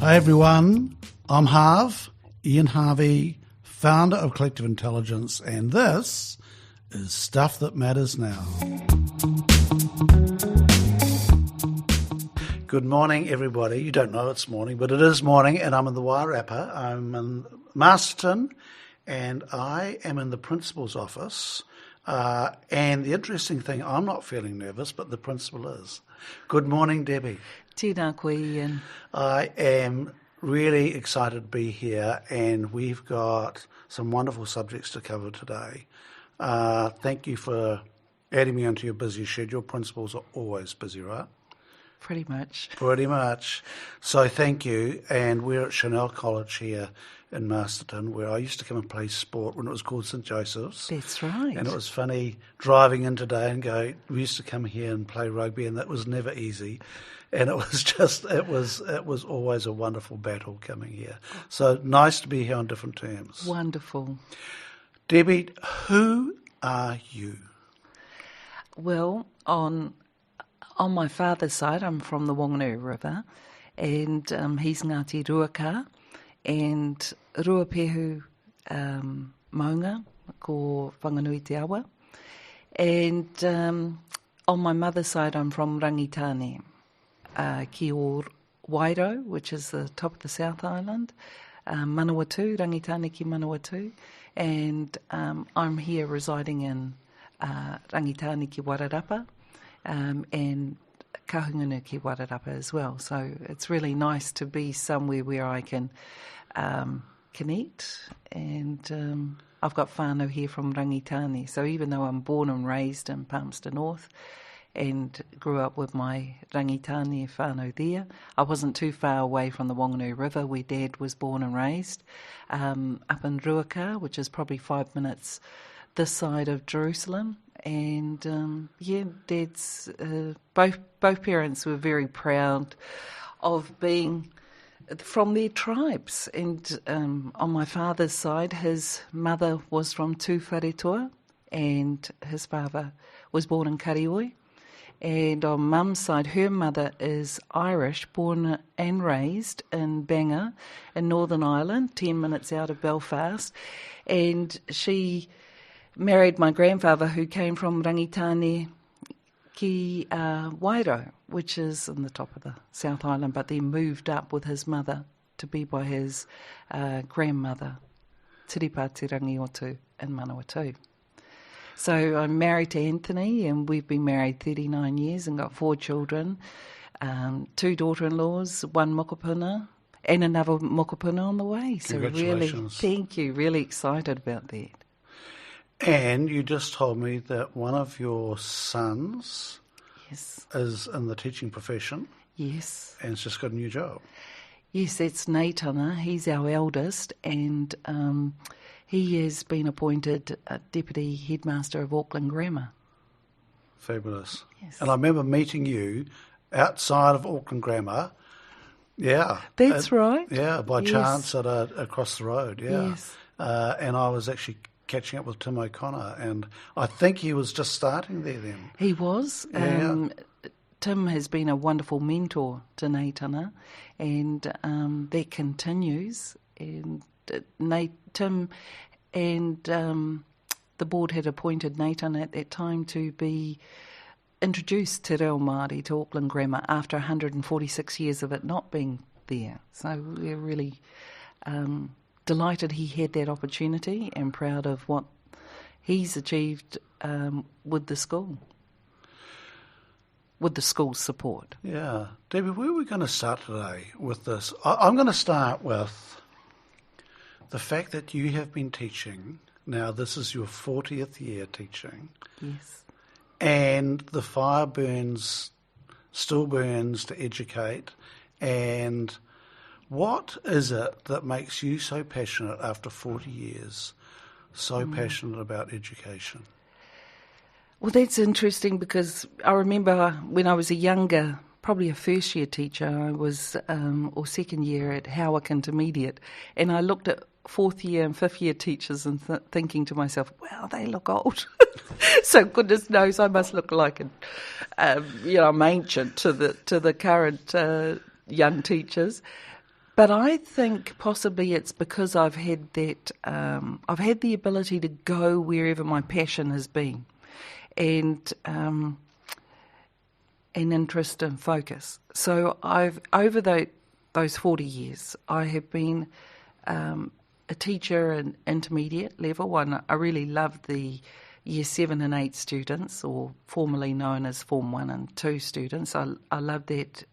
Hi everyone, I'm Harv, Ian Harvey, founder of Collective Intelligence, and this is Stuff That Matters Now. Good morning everybody. You don't know it's morning, but it is morning, and I'm in the Wairarapa. I'm in Masterton, and I am in the principal's office. And the interesting thing, I'm not feeling nervous, but the principal is. Good morning, Debi. Tēnā koe, Ian. I am really excited to be here, and we've got some wonderful subjects to cover today. Thank you for adding me onto your busy schedule. Principals are always busy, right? Pretty much. Pretty much. So thank you. And we're at Chanel College here in Masterton, where I used to come and play sport when it was called St Joseph's. That's right. And it was funny driving in today and go, we used to come here and play rugby, and that was never easy. And it was just, it was always a wonderful battle coming here. So nice to be here on different terms. Wonderful. Debi, who are you? Well, on my father's side, I'm from the Wanganui River, and he's Ngāti Ruaka, and Ruapehu maunga, ko whanganui te awa. And on my mother's side, I'm from Rangitane, ki o Wairo, which is the top of the South Island, Manawatu, Rangitane ki Manawatu, and I'm here residing in Rangitane ki Wairarapa, and Kahungunu ki Wairarapa as well. So it's really nice to be somewhere where I can connect, and I've got whānau here from Rangitane. So even though I'm born and raised in Palmerston North and grew up with my Rangitane whānau there, I wasn't too far away from the Wanganui River where Dad was born and raised, up in Ruaka, which is probably 5 minutes this side of Jerusalem. And Dad's both parents were very proud of being from their tribes. And on my father's side, his mother was from Tūwharetua, and his father was born in Karioi. And on mum's side, her mother is Irish, born and raised in Bangor in Northern Ireland, 10 minutes out of Belfast. And she married my grandfather, who came from Rangitane ki Wairo, which is in the top of the South Island, but then moved up with his mother to be by his grandmother, Tiripa Te Rangiotu in Manawatu. So I'm married to Anthony, and we've been married 39 years and got 4 children, 2 daughter-in-laws, 1 mokopuna, and another mokopuna on the way. So really, thank you, really excited about that. And you just told me that one of your sons is in the teaching profession. Yes. And has just got a new job. Yes, that's Tata. He's our eldest, and he has been appointed Deputy Headmaster of Auckland Grammar. Fabulous. Yes. And I remember meeting you outside of Auckland Grammar. Yeah. That's right. Yeah, by chance across the road, yeah. Yes. And I was actually catching up with Tim O'Connor, and I think he was just starting there then. He was. Yeah. Tim has been a wonderful mentor to Tata, and that continues. And Tim and the board had appointed Nathan at that time to be introduced te reo Māori to Auckland Grammar after 146 years of it not being there. So we're really delighted he had that opportunity and proud of what he's achieved with the school, with the school's support. Yeah. Debi, where are we going to start today with this? I'm going to start with the fact that you have been teaching. Now, this is your 40th year teaching. Yes. And the fire still burns to educate. And what is it that makes you so passionate after 40 years, passionate about education? Well, that's interesting, because I remember when I was a younger, probably a first year teacher, I was, or second year at Howick Intermediate, and I looked at fourth year and fifth year teachers and thinking to myself, wow, they look old. So goodness knows I must look like I'm ancient to the current young teachers. But I think possibly it's because I've had that, I've had the ability to go wherever my passion has been, and interest and focus. So I've over those 40 years, I have been a teacher in intermediate level, and I really loved the Year 7 and 8 students, or formerly known as Form 1 and 2 students. I loved that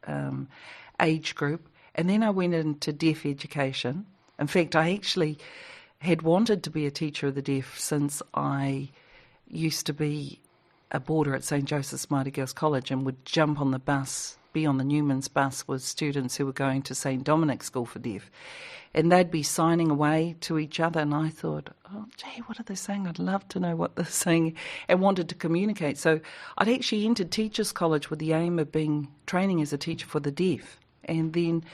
age group. And then I went into deaf education. In fact, I actually had wanted to be a teacher of the deaf since I used to be a boarder at St Joseph's Māori Girls College and would jump on the bus, be on the Newman's bus with students who were going to St Dominic's School for Deaf. And they'd be signing away to each other, and I thought, oh, gee, what are they saying? I'd love to know what they're saying, and wanted to communicate. So I'd actually entered Teachers College with the aim of training as a teacher for the deaf. And then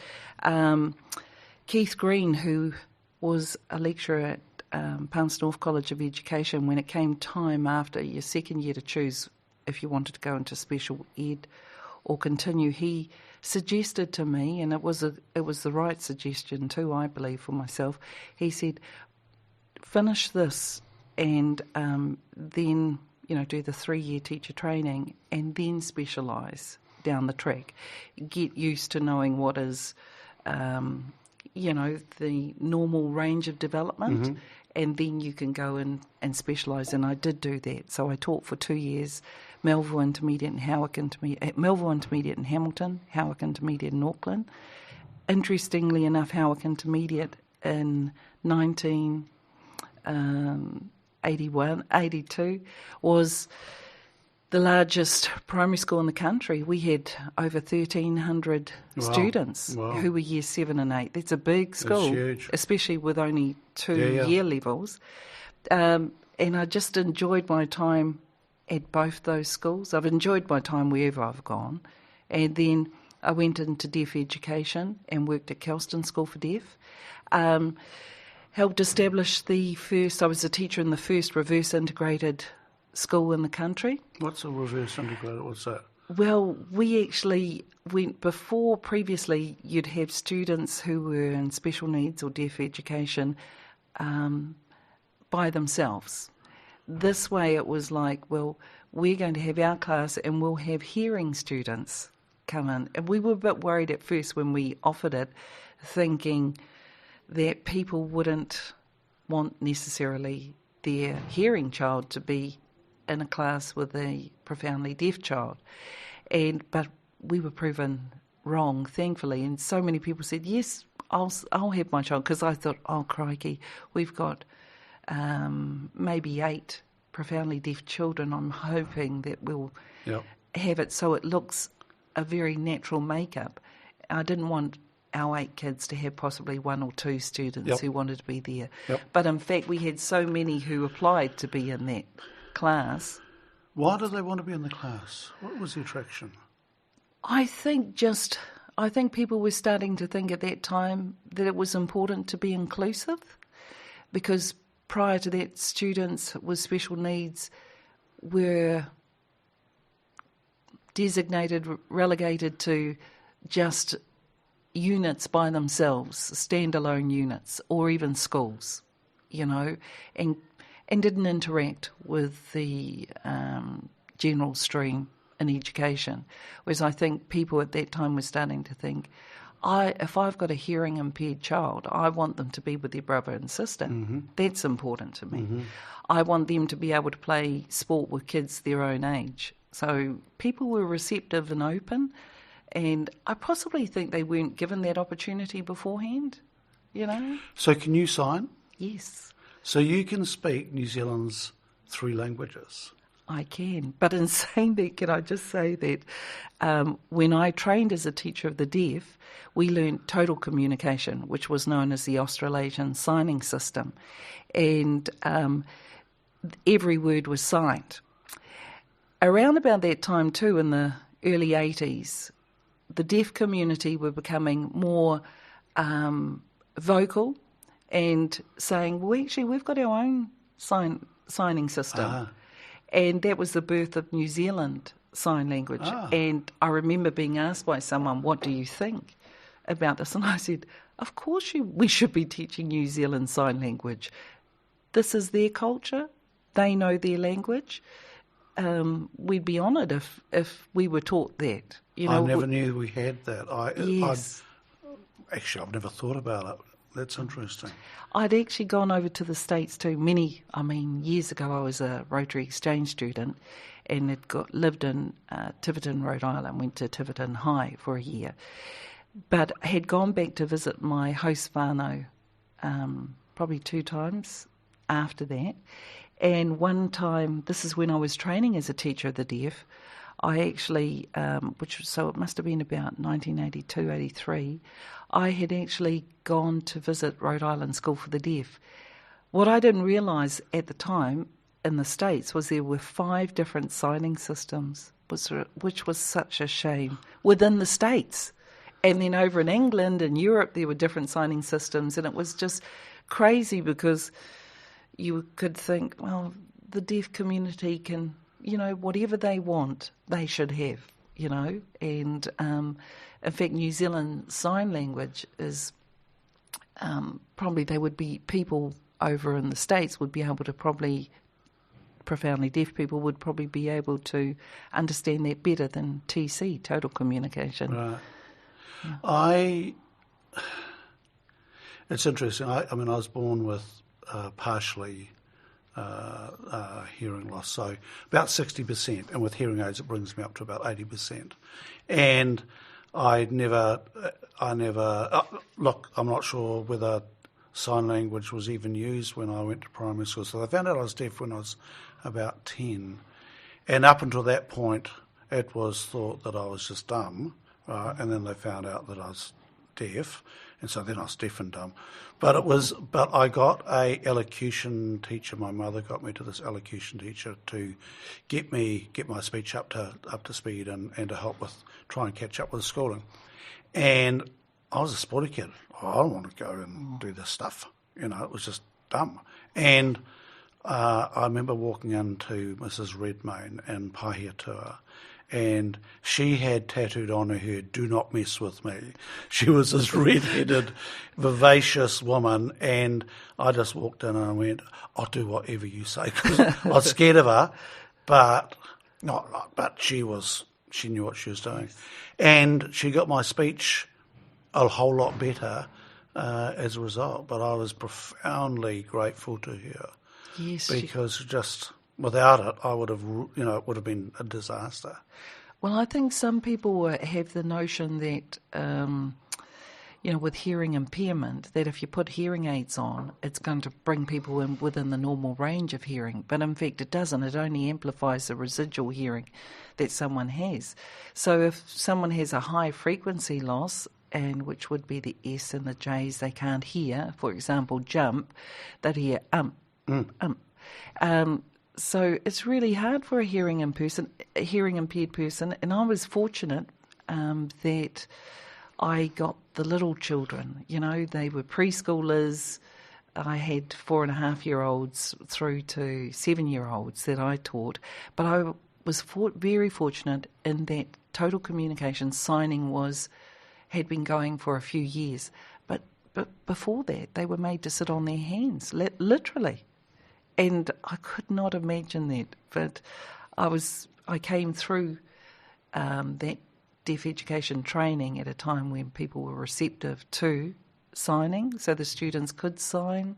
Keith Green, who was a lecturer at Palmerston North College of Education, when it came time after your second year to choose if you wanted to go into special ed or continue, he suggested to me, and it was the right suggestion too, I believe, for myself. He said, finish this and then do the 3-year teacher training and then specialise down the track. Get used to knowing what is, the normal range of development, and then you can go in and specialise. And I did do that. So I taught for 2 years, Melville Intermediate and Howick Intermediate, Melville Intermediate in Hamilton, Howick Intermediate in Auckland. Interestingly enough, Howick Intermediate in 1982 was the largest primary school in the country. We had over 1,300 students who were Year 7 and 8. That's a big school. That's huge. Especially with only 2 year levels. And I just enjoyed my time at both those schools. I've enjoyed my time wherever I've gone. And then I went into deaf education and worked at Kelston School for Deaf. Helped establish I was a teacher in the first reverse integrated school in the country. What's a reverse integrated? What's that? Well, we actually went before. Previously, you'd have students who were in special needs or deaf education by themselves. This way it was like, well, we're going to have our class and we'll have hearing students come in. And we were a bit worried at first when we offered it, thinking that people wouldn't want necessarily their hearing child to be in a class with a profoundly deaf child. But we were proven wrong, thankfully, and so many people said, yes, I'll have my child, because I thought, oh, crikey, we've got maybe 8 profoundly deaf children. I'm hoping that we'll have it so it looks a very natural makeup. I didn't want our 8 kids to have possibly 1 or 2 students who wanted to be there. But in fact, we had so many who applied to be in that class. Why did they want to be in the class? What was the attraction? I think people were starting to think at that time that it was important to be inclusive, because prior to that, students with special needs were designated, relegated to just units by themselves, standalone units, or even schools, and didn't interact with the general stream in education. Whereas I think people at that time were starting to think, if I've got a hearing impaired child, I want them to be with their brother and sister. That's important to me. I want them to be able to play sport with kids their own age. So people were receptive and open, and I possibly think they weren't given that opportunity beforehand, So can you sign? Yes. So you can speak New Zealand's 3 languages? I can. But in saying that, can I just say that when I trained as a teacher of the deaf, we learned total communication, which was known as the Australasian signing system. And every word was signed. Around about that time too, in the early 80s, the deaf community were becoming more vocal and saying, well, actually, we've got our own signing system. And that was the birth of New Zealand Sign Language. And I remember being asked by someone, what do you think about this? And I said, Of course we should be teaching New Zealand Sign Language. This is their culture. They know their language. We'd be honoured if we were taught that. I never knew we had that. Yes. I've never thought about it. That's interesting. I'd actually gone over to the States too. Years ago I was a Rotary exchange student and lived in Tiverton, Rhode Island, went to Tiverton High for a year. But had gone back to visit my host whānau probably 2 times after that. And one time, this is when I was training as a teacher of the deaf, I actually, so it must have been about 1982, 83, I had actually gone to visit Rhode Island School for the Deaf. What I didn't realise at the time in the States was there were 5 different signing systems, which was such a shame, within the States. And then over in England and Europe, there were different signing systems, and it was just crazy because you could think, well, the deaf community can, whatever they want, they should have, and in fact, New Zealand Sign Language is probably people over in the States would be able to profoundly deaf people would probably be able to understand that better than TC, total communication. Right. Yeah. It's interesting. I was born with partially hearing loss, so about 60%, and with hearing aids it brings me up to about 80%. And I never, look, I'm not sure whether sign language was even used when I went to primary school. So they found out I was deaf when I was about 10. And up until that point, it was thought that I was just dumb, and then they found out that I was deaf, and so then I was deaf and dumb. But I got a elocution teacher. My mother got me to this elocution teacher to get my speech up to speed and to help with try and catch up with the schooling. And I was a sporty kid. I don't want to go and do this stuff. It was just dumb. And I remember walking into Mrs. Redmayne in Pēhea tour, and she had tattooed on her head, "Do not mess with me." She was this red-headed, vivacious woman, and I just walked in and I went, "I'll do whatever you say," because I was scared of her, but she knew what she was doing. And she got my speech a whole lot better as a result, but I was profoundly grateful to her. Yes, because just without it, I would have, it would have been a disaster. Well, I think some people have the notion that, with hearing impairment, that if you put hearing aids on, it's going to bring people in within the normal range of hearing. But in fact, it doesn't. It only amplifies the residual hearing that someone has. So if someone has a high frequency loss, and which would be the S and the J's they can't hear, for example, jump, they'd hear So it's really hard for a hearing impaired person, and I was fortunate that I got the little children. They were preschoolers. I had 4.5-year-olds through to 7-year-olds that I taught, but I was very fortunate in that total communication signing had been going for a few years, but before that they were made to sit on their hands, literally. And I could not imagine that, but I came through that deaf education training at a time when people were receptive to signing, so the students could sign.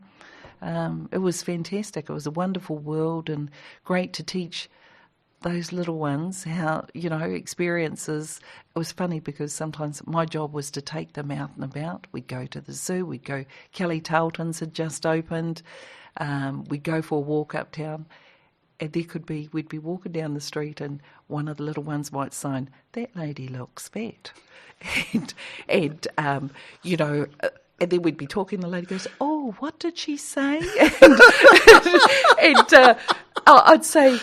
It was fantastic. It was a wonderful world and great to teach those little ones how, experiences. It was funny because sometimes my job was to take them out and about. We'd go to the zoo, we'd go, Kelly Tarleton's had just opened. We'd go for a walk uptown, and we'd be walking down the street, and one of the little ones might sign, "That lady looks fat," and then we'd be talking. The lady goes, "Oh, what did she say?" and I'd say,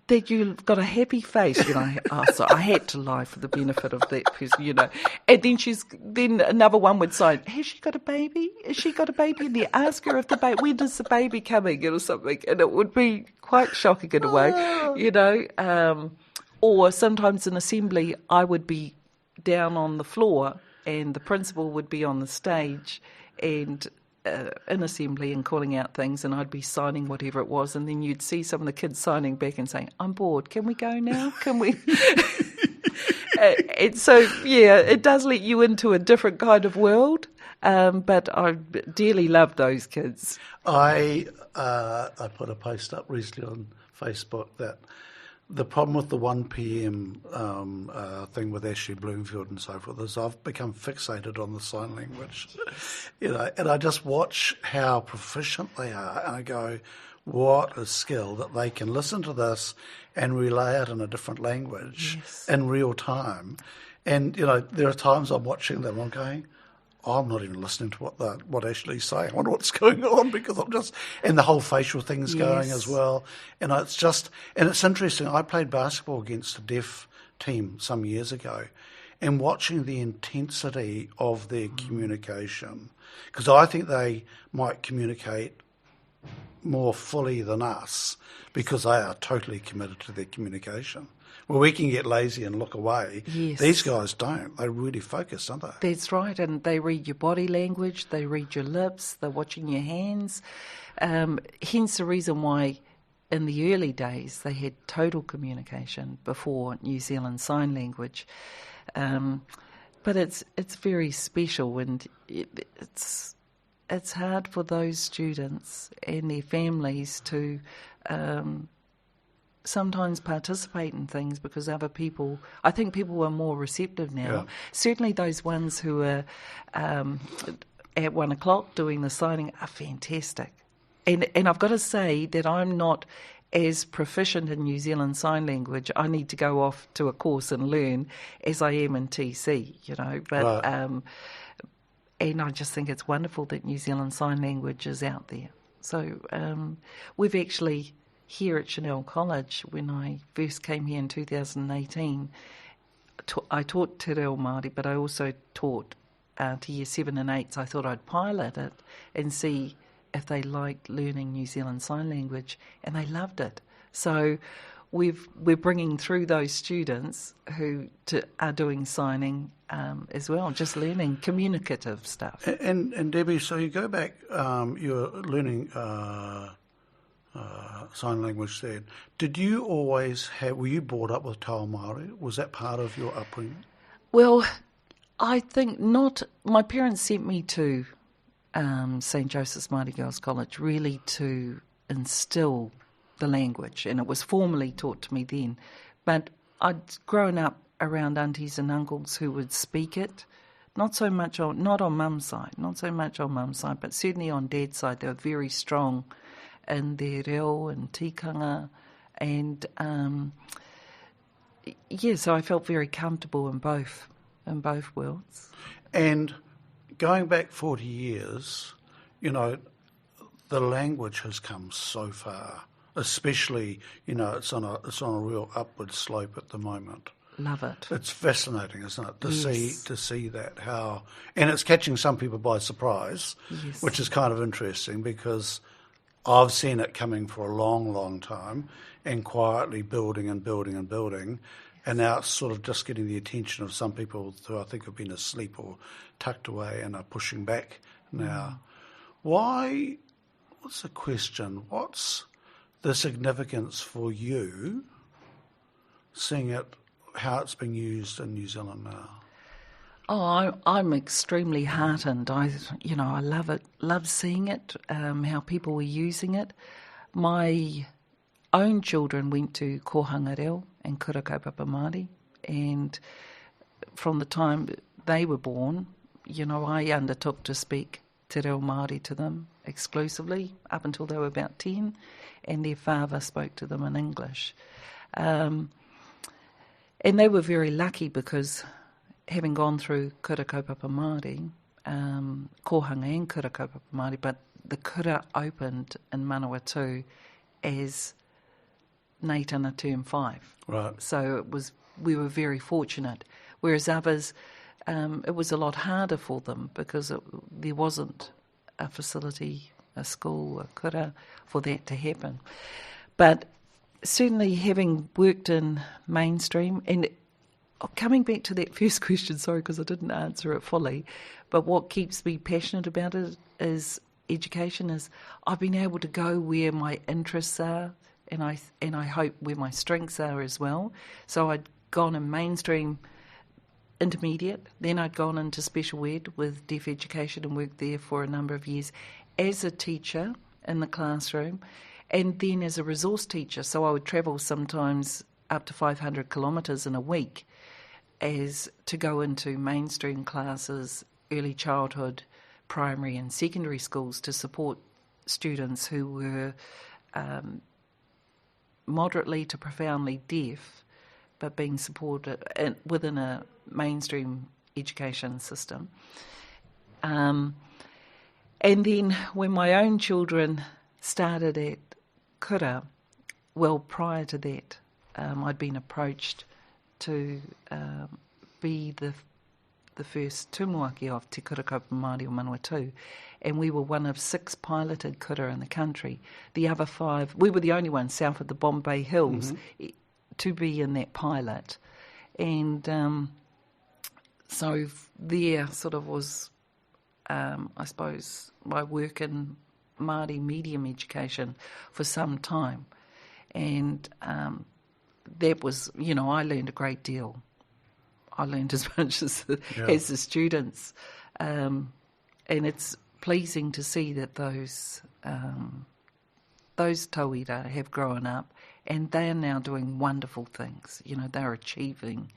that you've got a happy face, so I had to lie for the benefit of that person, And then another one would say, "Has she got a baby? Has she got a baby?" And they ask her if when is the baby coming, or something, and it would be quite shocking in a way, Or sometimes in assembly, I would be down on the floor and the principal would be on the stage and in assembly and calling out things, and I'd be signing whatever it was, and then you'd see some of the kids signing back and saying, I'm bored, can we go now? Can we? And so, yeah, it does let you into a different kind of world, but I dearly love those kids. I put a post up recently on Facebook that the problem with the 1 p.m. Thing with Ashley Bloomfield and so forth is I've become fixated on the sign language, and I just watch how proficient they are, and I go, what a skill that they can listen to this and relay it in a different language in real time. And, there are times I'm watching them, I'm going, I'm not even listening to what Ashley's saying. I wonder what's going on, because and the whole facial thing's going as well. And it's interesting. I played basketball against a deaf team some years ago, and watching the intensity of their communication, because I think they might communicate more fully than us because they are totally committed to their communication. Well, we can get lazy and look away. Yes. These guys don't. They really focus, don't they? That's right, and they read your body language, they read your lips, they're watching your hands. Hence the reason why in the early days they had total communication before New Zealand Sign Language. But it's very special, and it's hard for those students and their families to sometimes participate in things because I think people are more receptive now. Yeah. Certainly those ones who are at 1 o'clock doing the signing are fantastic. And I've got to say that I'm not as proficient in New Zealand Sign Language. I need to go off to a course and learn as I am in TC, but right. And I just think it's wonderful that New Zealand Sign Language is out there. So we've actually, here at Chanel College, when I first came here in 2018, I taught Te Reo Māori, but I also taught to Year 7 and 8. So I thought I'd pilot it and see if they liked learning New Zealand Sign Language, and they loved it. So we're bringing through those students who are doing signing as well, just learning communicative stuff. And Debbie, so you go back, you're learning sign language there. Did you always were you brought up with taua Māori? Was that part of your upbringing? Well, I think not. My parents sent me to St. Joseph's Māori Girls College really to instill the language, and it was formally taught to me then. But I'd grown up around aunties and uncles who would speak it, not on mum's side, but certainly on dad's side. They were very strong in their reo and tikanga, and so I felt very comfortable in both worlds. And going back 40 years, the language has come so far. Especially, it's on a real upward slope at the moment. Love it. It's fascinating, isn't it, Yes. to see that and it's catching some people by surprise, Yes. which is kind of interesting because I've seen it coming for a long, long time and quietly building and building and building, and now it's sort of just getting the attention of some people who I think have been asleep or tucked away and are pushing back now. Why? What's the question? What's the significance for you seeing it, how it's being used in New Zealand now? Oh, I'm extremely heartened. I love it, love seeing it, how people were using it. My own children went to Kohanga Reo and Kura Kaupapa Māori, and from the time they were born, I undertook to speak Te Reo Māori to them exclusively up until they were about 10, and their father spoke to them in English. And they were very lucky because having gone through Kura Kaupapa Māori, Kohanga and Kura Kaupapa Māori, but the kura opened in Manawatu as Nei Tana Term 5. Right. So we were very fortunate. Whereas others, it was a lot harder for them because there wasn't a facility, a school, a kura for that to happen. But certainly having worked in mainstream, and coming back to that first question, sorry, because I didn't answer it fully, but what keeps me passionate about it is education. Is I've been able to go where my interests are, and I hope where my strengths are as well. So I'd gone in mainstream intermediate, then I'd gone into special ed with deaf education and worked there for a number of years as a teacher in the classroom, and then as a resource teacher. So I would travel sometimes up to 500 kilometres in a week as to go into mainstream classes, early childhood, primary and secondary schools to support students who were moderately to profoundly deaf, but being supported within a mainstream education system. And then when my own children started at kura, well, prior to that, I'd been approached to be the first Tumuaki of Te Kura-kaupapa Māori o Manawatu, and we were one of 6 piloted kura in the country. The other 5, we were the only ones south of the Bombay Hills to be in that pilot. And so there sort of was, I suppose, my work in Māori medium education for some time. And that was, I learned a great deal. I learned as much as the students. And it's pleasing to see that those tauira have grown up and they are now doing wonderful things. They're achieving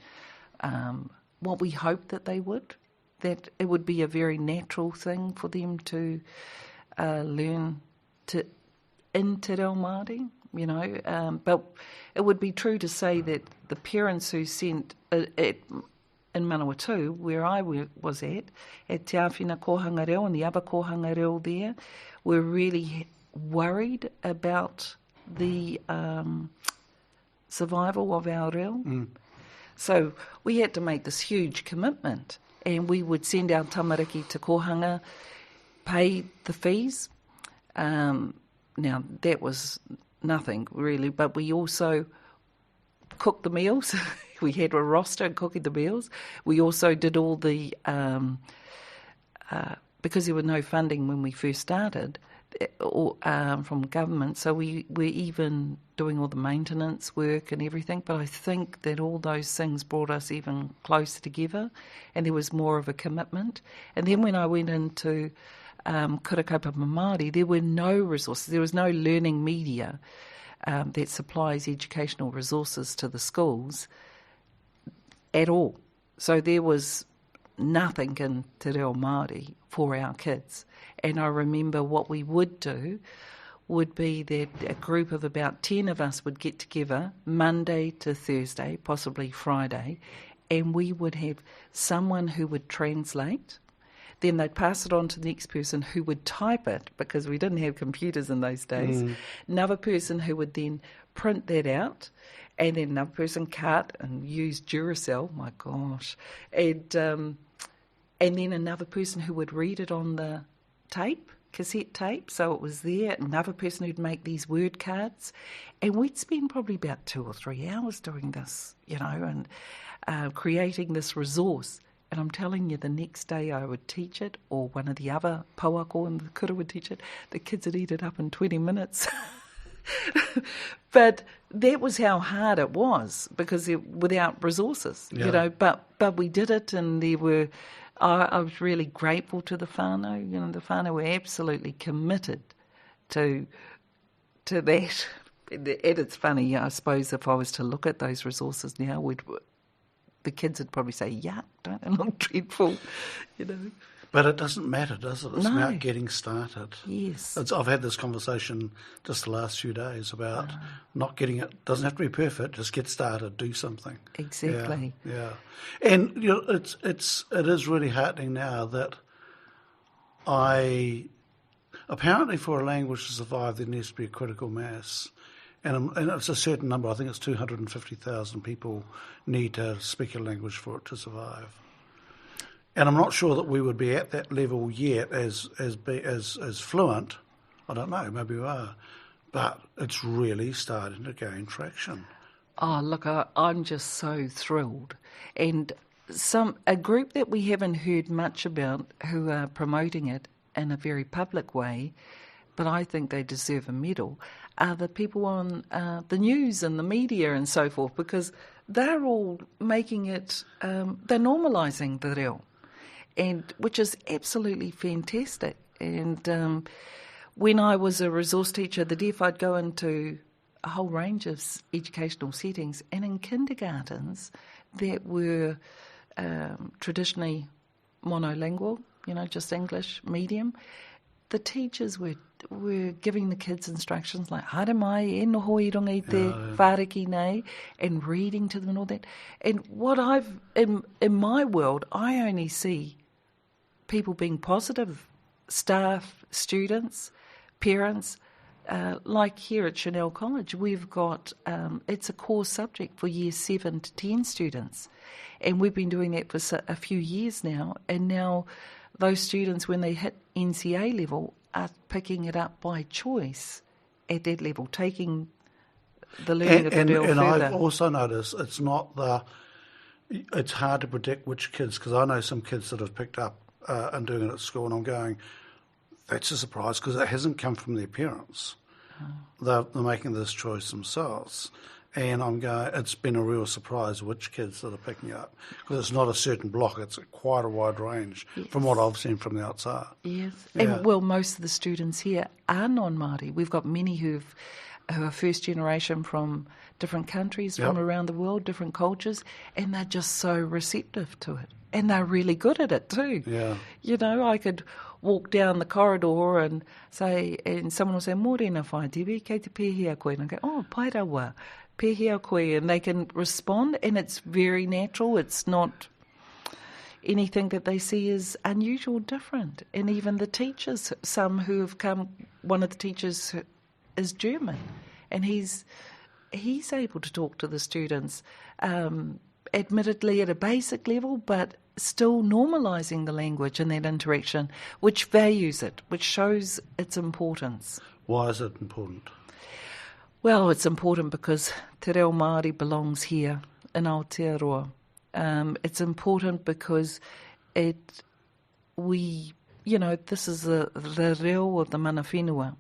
what we hoped that they would, that it would be a very natural thing for them to learn in te reo Māori, but it would be true to say that the parents who sent in Manawatu, where I was at Te Awhina Kōhanga Reo and the other Kōhanga Reo there, were really worried about the survival of our reo. So we had to make this huge commitment, and we would send our tamariki to Kōhanga, pay the fees. Now, that was nothing really, but we also cooked the meals. We had a roster and cooking the meals. We also did all the, because there was no funding when we first started from government, so we were even doing all the maintenance work and everything, but I think that all those things brought us even closer together, and there was more of a commitment. And then when I went into Kura-kaupapa Māori, there were no resources. There was no learning media that supplies educational resources to the schools at all. So there was nothing in te reo Māori for our kids. And I remember what we would do would be that a group of about 10 of us would get together Monday to Thursday, possibly Friday, and we would have someone who would translate. Then they'd pass it on to the next person who would type it, because we didn't have computers in those days. Another person who would then print that out, and then another person cut and use Duracell, my gosh, and then another person who would read it on the tape, cassette tape, so it was there. Another person who'd make these word cards, and we'd spend probably about 2 or 3 hours doing this, and creating this resource. And I'm telling you, the next day I would teach it, or one of the other pouako and the kura would teach it. The kids would eat it up in 20 minutes. But that was how hard it was, because without resources, But we did it, and there were. I was really grateful to the whānau. The whānau were absolutely committed to that. And it's funny, I suppose, if I was to look at those resources now, the kids would probably say, yuck, don't they look dreadful, But it doesn't matter, does it? It's No. about getting started. Yes. I've had this conversation just the last few days about not getting it. Doesn't have to be perfect. Just get started. Do something. Exactly. Yeah. And it is really heartening now that apparently for a language to survive, there needs to be a critical mass. And it's a certain number. I think it's 250,000 people need to speak a language for it to survive. And I'm not sure that we would be at that level yet as fluent. I don't know, maybe we are. But it's really starting to gain traction. Oh, look, I'm just so thrilled. And a group that we haven't heard much about who are promoting it in a very public way, but I think they deserve a medal, are the people on the news and the media and so forth, because they're all making it, they're normalising the reo, and which is absolutely fantastic. And when I was a resource teacher at the deaf, I'd go into a whole range of educational settings, and in kindergartens that were traditionally monolingual, just English medium, the teachers were giving the kids instructions like haere mai, e noho I runga I te whāriki nei, and reading to them and all that. And what in my world, I only see people being positive, staff, students, parents. Like here at Chanel College, we've got, it's a core subject for year 7 to 10 students. And we've been doing that for a few years now. And now those students, when they hit NCA level, are picking it up by choice at that level, taking the learning of the reo further. And I've also noticed it's hard to predict which kids, because I know some kids that have picked up and doing it at school, and I'm going, that's a surprise, because it hasn't come from their parents. They're making this choice themselves. And I'm going, it's been a real surprise which kids that are picking up, because it's not a certain block, it's quite a wide range from what I've seen from the outside. Yes, yeah. And well, most of the students here are non-Māori. We've got many who are first generation from different countries, from around the world, different cultures, and they're just so receptive to it. And they're really good at it too. Yeah. I could walk down the corridor and someone will say, "Mōrena whai, Debi, kei te pēhea koe." And I go, "Oh, pai rāua, pēhea koe." And they can respond, and it's very natural. It's not anything that they see as unusual, different. And even the teachers, some who have come, one of the teachers is German, and he's able to talk to the students, admittedly at a basic level, but still normalising the language and that interaction, which values it, which shows its importance. Why is it important? Well, it's important because te reo Māori belongs here in Aotearoa. It's important because this is the reo of the mana whenua.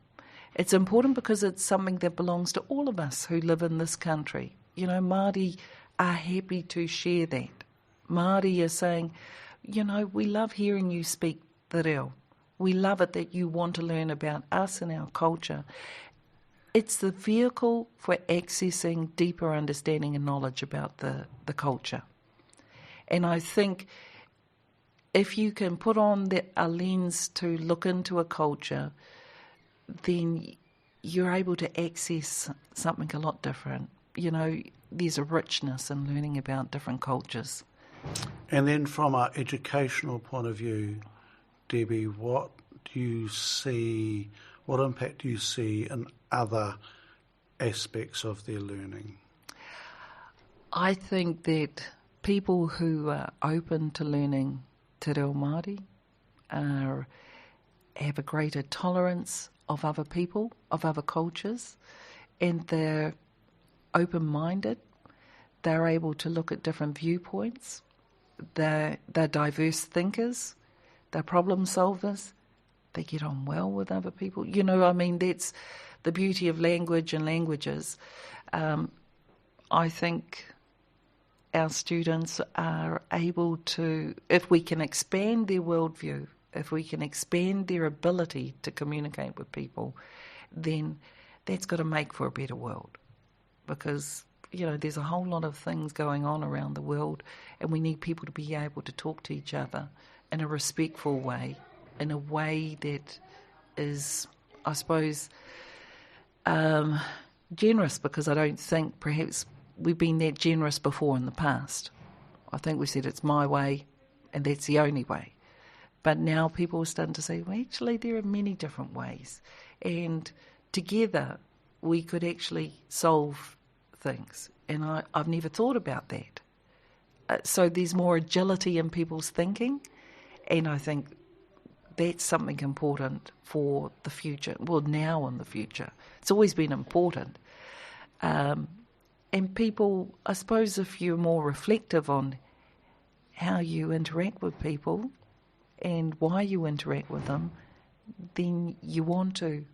It's important because it's something that belongs to all of us who live in this country. Māori are happy to share that. Māori are saying, we love hearing you speak the reo. We love it that you want to learn about us and our culture. It's the vehicle for accessing deeper understanding and knowledge about the culture. And I think if you can put on a lens to look into a culture, then you're able to access something a lot different. There's a richness in learning about different cultures. And then from an educational point of view, Debbie, what impact do you see in other aspects of their learning? I think that people who are open to learning te reo Māori have a greater tolerance of other people, of other cultures, and they're open-minded. They're able to look at different viewpoints. They're diverse thinkers. They're problem solvers. They get on well with other people. That's the beauty of language and languages. I think our students are able to, if we can expand their worldview, if we can expand their ability to communicate with people, then that's got to make for a better world. Because, there's a whole lot of things going on around the world, and we need people to be able to talk to each other in a respectful way, in a way that is, I suppose, generous, because I don't think perhaps we've been that generous before in the past. I think we said it's my way, and that's the only way. But now people are starting to say, well, actually, there are many different ways. And together, we could actually solve things. And I've never thought about that. So there's more agility in people's thinking. And I think that's something important for the future. Well, now and the future. It's always been important. And And people, I suppose if you're more reflective on how you interact with people and why you interact with them, then you want to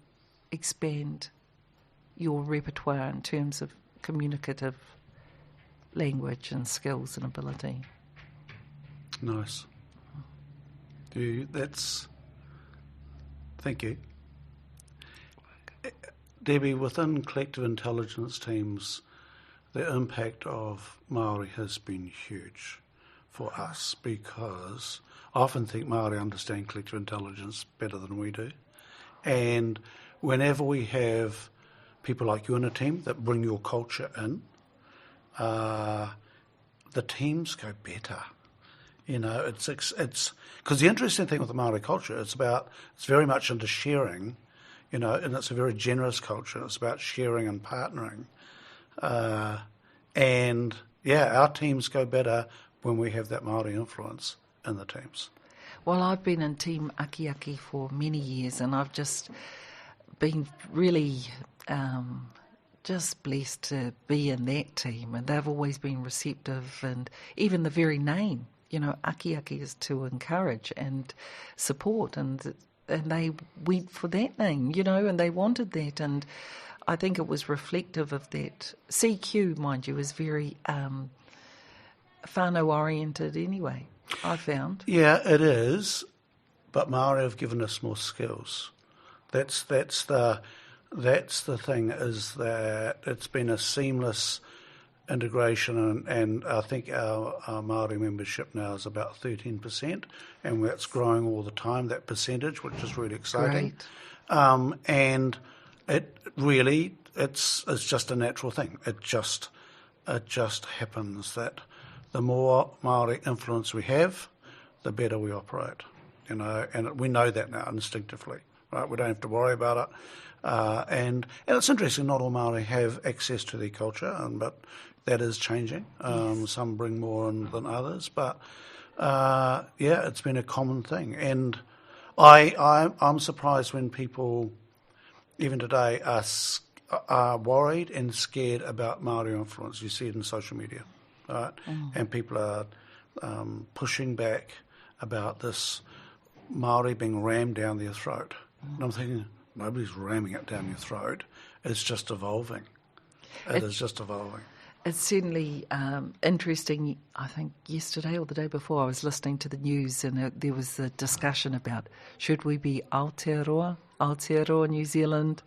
expand your repertoire in terms of communicative language and skills and ability. Nice. Thank you. Debi, within collective intelligence teams, the impact of Māori has been huge for us, because I often think Māori understand collective intelligence better than we do. And whenever we have people like you in a team that bring your culture in, the teams go better. You know, it's because the interesting thing with the Māori culture, it's very much into sharing, you know, and it's a very generous culture. It's about sharing and partnering. And yeah, our teams go better when we have that Māori influence in the teams. Well, I've been in Team Aki Aki for many years, and I've just been really just blessed to be in that team, and they've always been receptive, and even the very name, you know, Aki Aki is to encourage and support, and they went for that name, you know, and they wanted that, and I think it was reflective of that. CQ, mind you, is very whānau oriented anyway, I found. Yeah, it is, but Māori have given us more skills. That's the thing, is that it's been a seamless integration, and I think our Māori membership now is about 13%, and that's growing all the time, that percentage, which is really exciting. Great. And it really, it's just a natural thing. It just happens that the more Māori influence we have, the better we operate, you know, and we know that now instinctively, right? We don't have to worry about it. And it's interesting, not all Māori have access to their culture, but that is changing. Yes. Some bring more in than others, but yeah, it's been a common thing. And I'm surprised when people, even today, are worried and scared about Māori influence. You see it in social media, right? And people are pushing back about this Māori being rammed down their throat. And I'm thinking, nobody's ramming it down your throat. It's just evolving. It is just evolving. It's certainly interesting. I think yesterday or the day before I was listening to the news, and there was a discussion about should we be Aotearoa New Zealand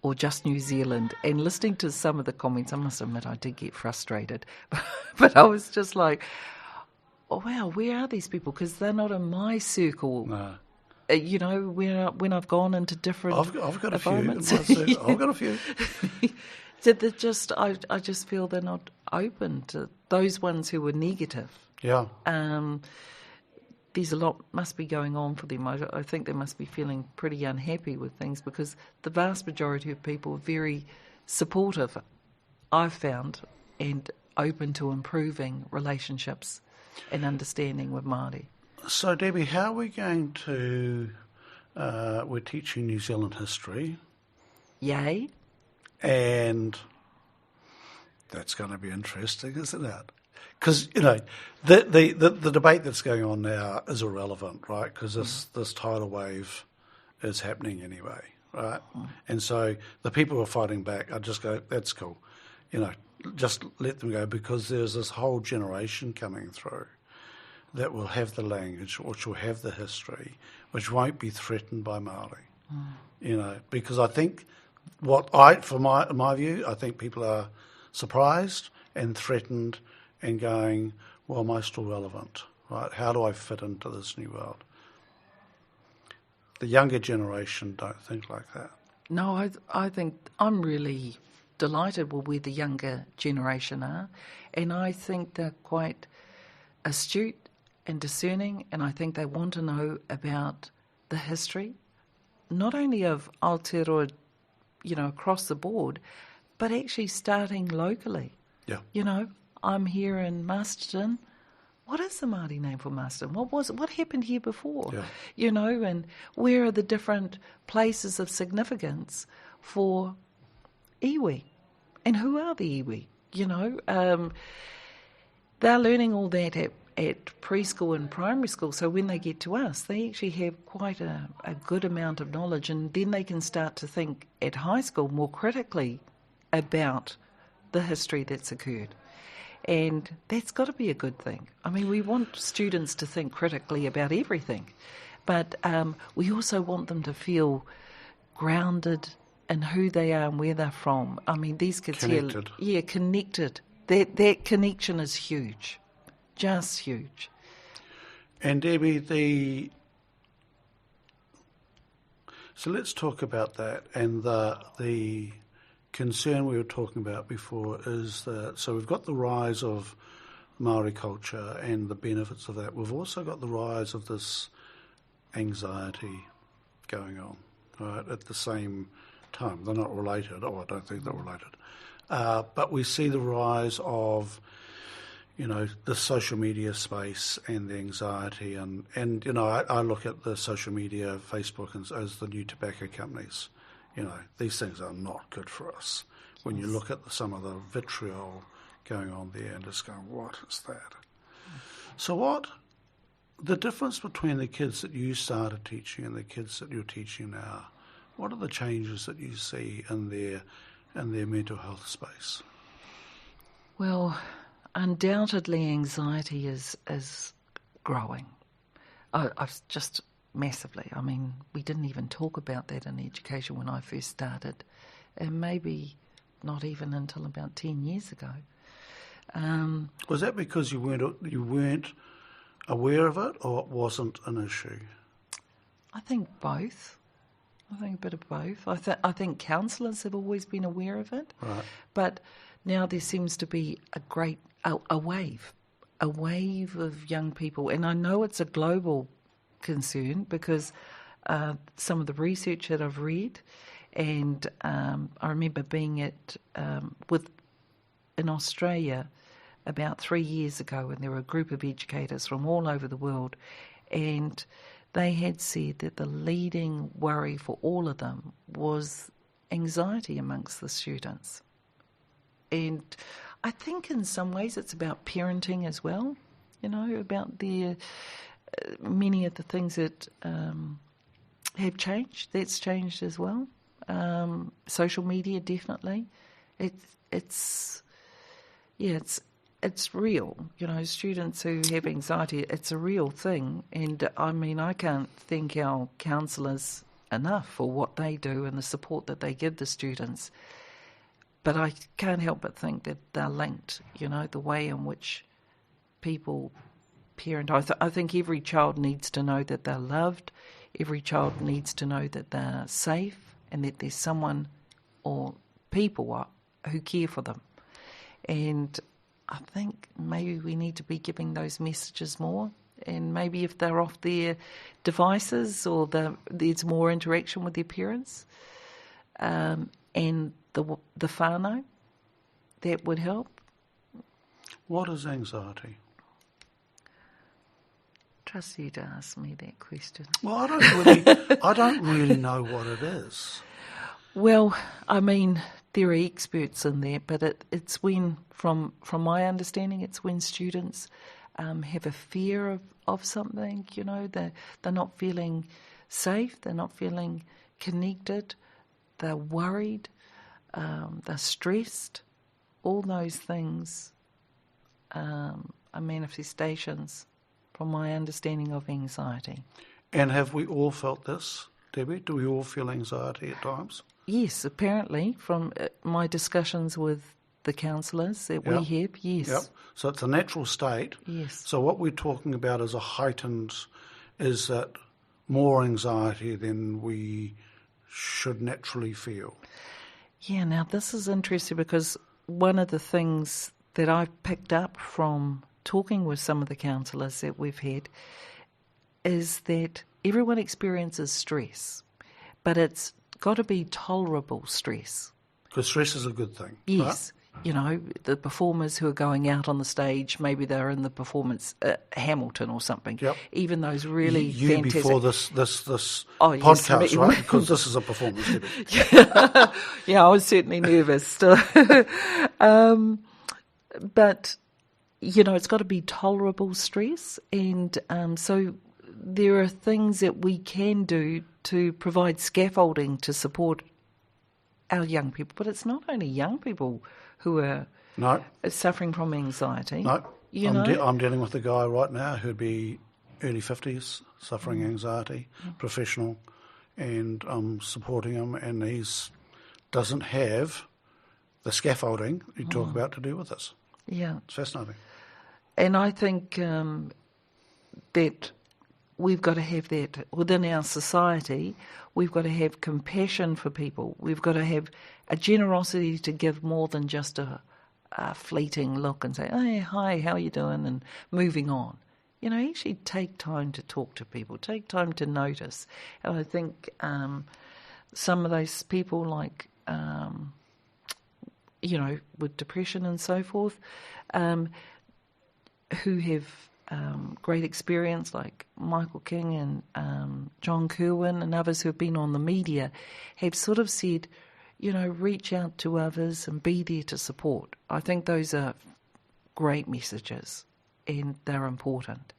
or just New Zealand. And listening to some of the comments, I must admit I did get frustrated. But I was just like, oh wow, where are these people? Because they're not in my circle. No. You know, when I've gone into different I've got environments. A few. I've got a few. I just feel they're not open to those ones who were negative. Yeah. There's a lot must be going on for them. I think they must be feeling pretty unhappy with things, because the vast majority of people are very supportive, I've found, and open to improving relationships and understanding with Māori. So, Debi, how are we going to... we're teaching New Zealand history. Yay. And that's going to be interesting, isn't it? Because, you know, the debate that's going on now is irrelevant, right? Because this tidal wave is happening anyway, right? And so the people who are fighting back, I just go, that's cool. You know, just let them go, because there's this whole generation coming through that will have the language, which will have the history, which won't be threatened by Māori. You know, because I think from my view, I think people are surprised and threatened and going, well, am I still relevant, right? How do I fit into this new world? The younger generation don't think like that. No, I think I'm really delighted with where the younger generation are, and I think they're quite astute and discerning, and I think they want to know about the history, not only of Aotearoa, you know, across the board, but actually starting locally. Yeah. You know, I'm here in Masterton. What is the Māori name for Masterton? What happened here before? Yeah. You know, and where are the different places of significance for iwi? And who are the iwi? they're learning all that at preschool and primary school, so when they get to us, they actually have quite a good amount of knowledge, and then they can start to think at high school more critically about the history that's occurred. And that's got to be a good thing. I mean, we want students to think critically about everything, but we also want them to feel grounded in who they are and where they're from. I mean, these kids connected. here, connected. That connection is huge. Just huge. And Debi, so let's talk about that. And the concern we were talking about before is that, so we've got the rise of Māori culture and the benefits of that. We've also got the rise of this anxiety going on, right, at the same time. They're not related. I don't think they're related. But we see the rise of the social media space and the anxiety, and I look at the social media, Facebook, as the new tobacco companies. These things are not good for us. When you look at some of the vitriol going on there and just going, what is that? So the difference between the kids that you started teaching and the kids that you're teaching now, what are the changes that you see in their mental health space? Well, undoubtedly, anxiety is growing. I've just massively. I mean, we didn't even talk about that in education when I first started, and maybe not even until about 10 years ago. Was that because you weren't aware of it, or it wasn't an issue? I think both. I think a bit of both. I think counsellors have always been aware of it, right. But now there seems to be a wave of young people, and I know it's a global concern because some of the research that I've read, and I remember being in Australia about 3 years ago, and there were a group of educators from all over the world, and they had said that the leading worry for all of them was anxiety amongst the students. And I think in some ways it's about parenting as well, about many of the things that have changed. That's changed as well. Social media, definitely. It's real. Students who have anxiety, it's a real thing. And I mean, I can't thank our counsellors enough for what they do and the support that they give the students. But I can't help but think that they're linked, the way in which people parent. I think every child needs to know that they're loved. Every child needs to know that they're safe and that there's someone or people who care for them. And I think maybe we need to be giving those messages more. And maybe if they're off their devices or there's more interaction with their parents and the whānau, that would help. What is anxiety? Trust you to ask me that question. Well, I don't really know what it is. Well, I mean, there are experts in there, but it's when, from my understanding, it's when students have a fear of something. They're not feeling safe, they're not feeling connected, they're worried, they're stressed. All those things are manifestations, from my understanding, of anxiety. And have we all felt this, Debi? Do we all feel anxiety at times? Yes, apparently, from my discussions with the counsellors that we have, yes. Yep. So it's a natural state. Yes. So what we're talking about is is that more anxiety than we should naturally feel. Yeah, now this is interesting because one of the things that I've picked up from talking with some of the counsellors that we've had is that everyone experiences stress, but it's got to be tolerable stress. Because stress is a good thing. Yes. Right? The performers who are going out on the stage, maybe they're in the performance Hamilton or something. Yep. Even those really you fantastic... before this podcast, yes, right? Because this is a performance. Yeah, I was certainly nervous. But, it's got to be tolerable stress. And so there are things that we can do to provide scaffolding to support our young people. But it's not only young people who are suffering from anxiety. No, I'm dealing with a guy right now who'd be early 50s, suffering anxiety, professional, and I'm supporting him, and he's doesn't have the scaffolding you talk about to do with this. Yeah. It's fascinating. And I think that we've got to have that within our society. We've got to have compassion for people. We've got to have a generosity to give more than just a fleeting look and say, hey, hi, how are you doing? And moving on. Actually take time to talk to people, take time to notice. And I think some of those people like, with depression and so forth, who have great experience, like Michael King and John Kerwin and others who have been on the media, have sort of said, reach out to others and be there to support. I think those are great messages and they're important.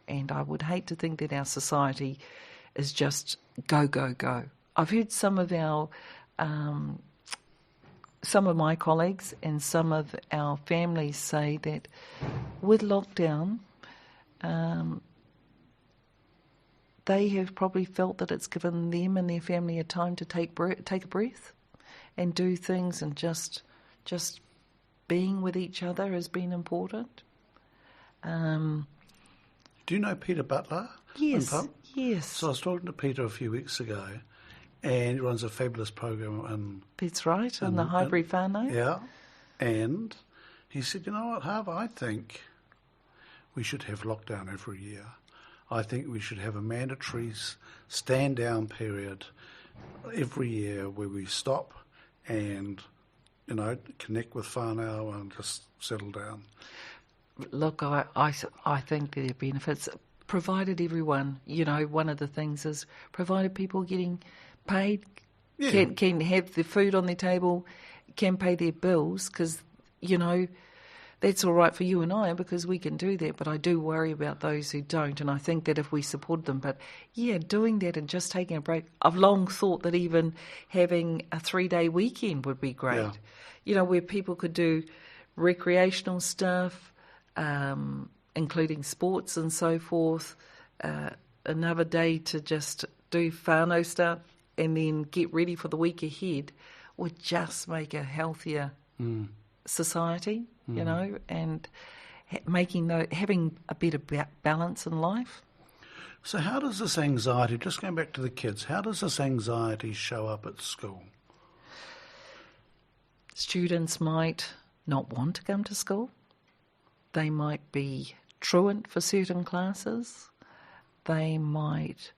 And I would hate to think that our society is just go, go, go. I've heard some of my colleagues and some of our families say that with lockdown, they have probably felt that it's given them and their family a time to take a breath and do things, and just being with each other has been important. Do you know Peter Butler? Yes, yes. So I was talking to Peter a few weeks ago, and he runs a fabulous program That's right, in the Highbury whānau. Yeah, and he said, you know what, Harv, I think we should have lockdown every year. I think we should have a mandatory stand-down period every year where we stop and, connect with whānau and just settle down. Look, I think there are benefits, provided everyone, one of the things is provided people getting paid, can have the food on their table, can pay their bills, because, that's all right for you and I because we can do that, but I do worry about those who don't, and I think that if we support them, but doing that and just taking a break, I've long thought that even having a 3-day weekend would be great, where people could do recreational stuff, including sports and so forth, another day to just do whānau stuff and then get ready for the week ahead would just make a healthier society, and having a better balance in life. So how does this anxiety, just going back to the kids, how does this anxiety show up at school? Students might not want to come to school. They might be truant for certain classes. They might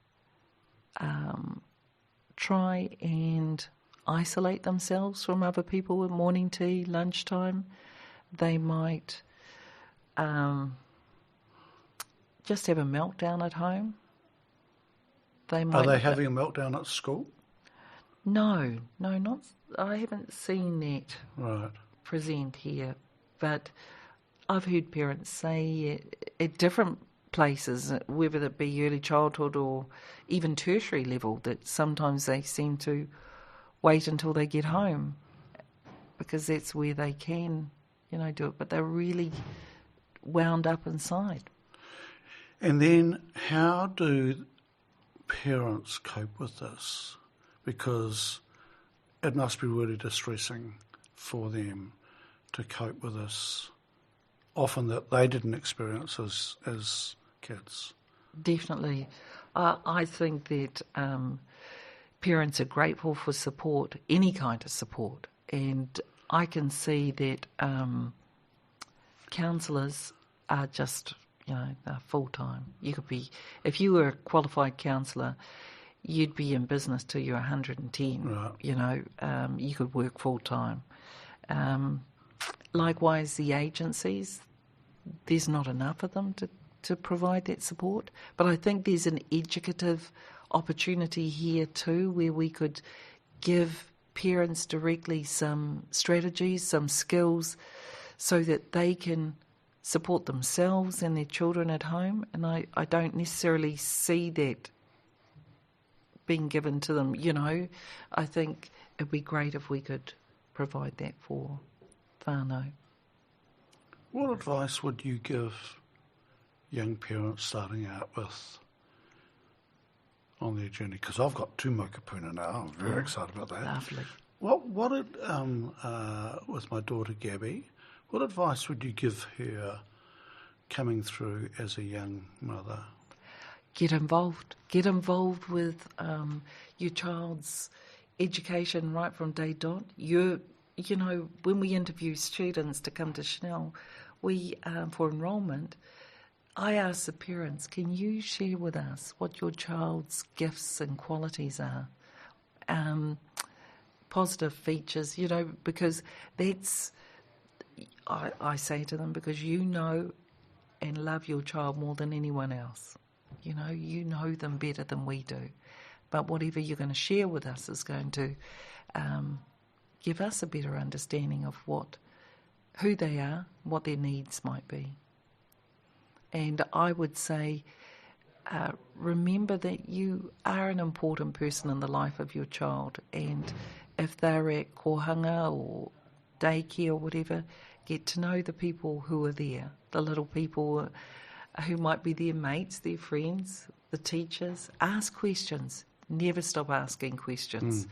try and isolate themselves from other people at morning tea, lunchtime. They might just have a meltdown at home. Are they having a meltdown at school? No, not. I haven't seen that present here, but I've heard parents say at different places, whether it be early childhood or even tertiary level, that sometimes they seem to wait until they get home because that's where they can, do it. But they're really wound up inside. And then how do parents cope with this? Because it must be really distressing for them to cope with this, often that they didn't experience as kids. Definitely. I think that parents are grateful for support, any kind of support. And I can see that counsellors are just, they're full-time. You could be, if you were a qualified counsellor, you'd be in business till you're 110. Right. You could work full-time. Likewise, the agencies, there's not enough of them to provide that support. But I think there's an educative opportunity here too, where we could give parents directly some strategies, some skills, so that they can support themselves and their children at home. And I don't necessarily see that being given to them, you know. I think it'd be great if we could provide that for whānau. What advice would you give young parents starting out with on their journey? Because I've got 2 mokopuna now. I'm very excited about that. Lovely. What with my daughter Gabby, what advice would you give her coming through as a young mother? Get involved. Get involved with your child's education right from day dot. You know, when we interview students to come to Chanel, we for enrolment, I ask the parents, can you share with us what your child's gifts and qualities are? Positive features, you know, because that's, I say to them, because you know and love your child more than anyone else. You know them better than we do. But whatever you're going to share with us is going to give us a better understanding of who they are, what their needs might be. And I would say, remember that you are an important person in the life of your child. And if they're at kohanga or daycare or whatever, get to know the people who are there, the little people who might be their mates, their friends, the teachers. Ask questions. Never stop asking questions.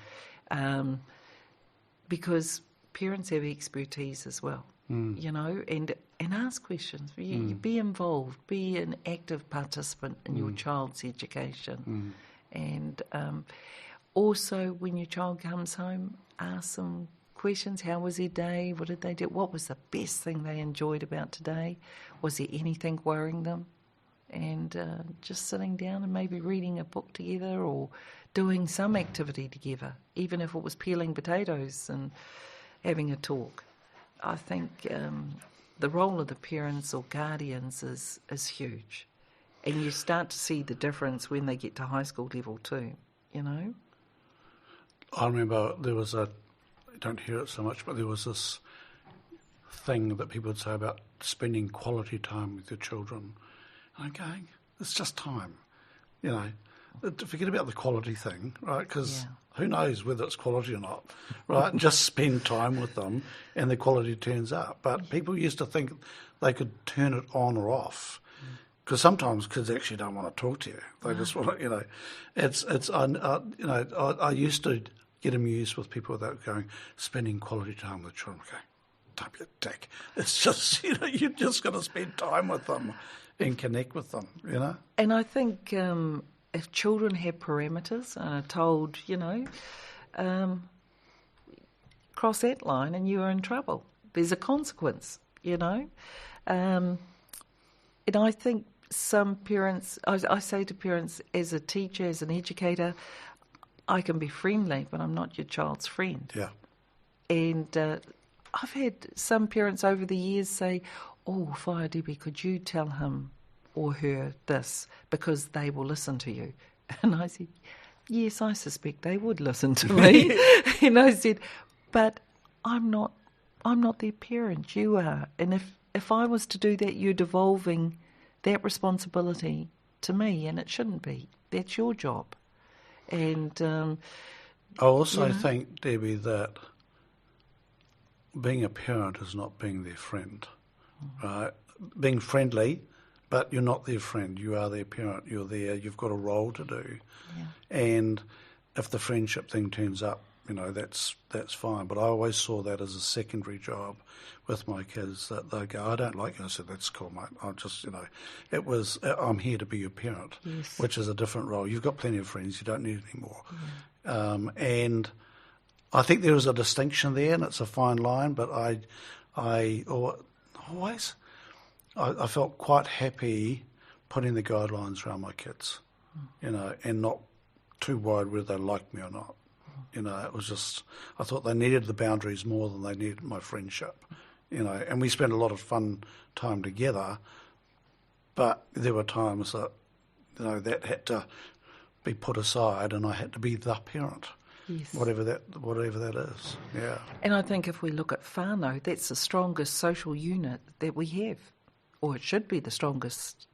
Because parents have expertise as well, you know, and ask questions. You be involved, be an active participant in your child's education. And also, when your child comes home, ask them questions. How was their day? What did they do? What was the best thing they enjoyed about today? Was there anything worrying them? And just sitting down and maybe reading a book together or doing some activity together, even if it was peeling potatoes and having a talk. I think the role of the parents or guardians is huge. And you start to see the difference when they get to high school level too, you know? I remember there was I don't hear it so much, but there was this thing that people would say about spending quality time with your children. And I'm going, it's just time, you know. Forget about the quality thing, right? Because who knows whether it's quality or not, right? Just spend time with them and the quality turns up. But people used to think they could turn it on or off. Because sometimes kids actually don't want to talk to you. They just want to, you know. I used to get amused with people that going, spending quality time with children. Okay, don't be a dick. It's just, you know, you're just going to spend time with them and connect with them, you know. And I think if children have parameters and are told, you know, cross that line and you are in trouble. There's a consequence, you know. And I think some parents, I say to parents, as a teacher, as an educator, I can be friendly, but I'm not your child's friend. Yeah. And I've had some parents over the years say, oh, Whai Debi, could you tell him or her this, because they will listen to you. And I said, yes, I suspect they would listen to me. And I said, but I'm not their parent, you are. And if I was to do that, you're devolving that responsibility to me, and it shouldn't be. That's your job. And I also think, Debi, that being a parent is not being their friend, right? Being friendly, but you're not their friend. You are their parent. You're there. You've got a role to do. Yeah. And if the friendship thing turns up, you know, that's fine. But I always saw that as a secondary job with my kids, that they go, I don't like you. I said, that's cool, mate. I just, you know, it was, I'm here to be your parent, yes, which is a different role. You've got plenty of friends. You don't need any more. Yeah. And I think there is a distinction there, and it's a fine line, but I felt quite happy putting the guidelines around my kids, you know, and not too worried whether they liked me or not. You know, it was just, I thought they needed the boundaries more than they needed my friendship, you know, and we spent a lot of fun time together, but there were times that, you know, that had to be put aside and I had to be the parent. Yes. whatever that is. Yeah. And I think if we look at whānau, that's the strongest social unit that we have, or it should be the strongest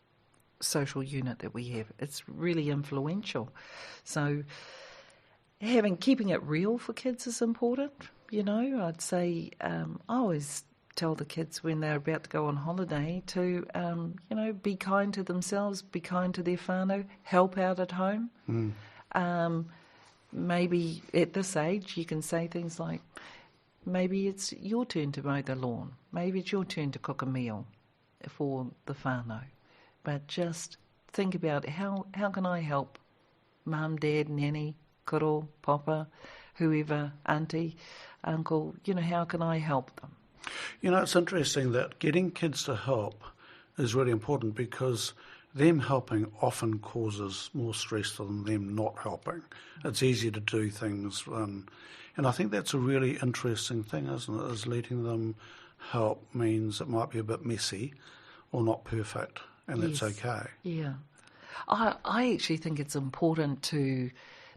social unit that we have. It's really influential. So keeping it real for kids is important. You know, I'd say I always tell the kids when they're about to go on holiday to, be kind to themselves, be kind to their whānau, help out at home. Maybe at this age you can say things like, maybe it's your turn to mow the lawn, maybe it's your turn to cook a meal for the whānau. But just think about how can I help mum, dad, nanny, koro, papa, whoever, auntie, uncle, how can I help them? It's interesting that getting kids to help is really important because them helping often causes more stress than them not helping. It's easier to do things, and I think that's a really interesting thing, isn't it? Is letting them help means it might be a bit messy or not perfect, and that's okay. Yeah. I actually think it's important to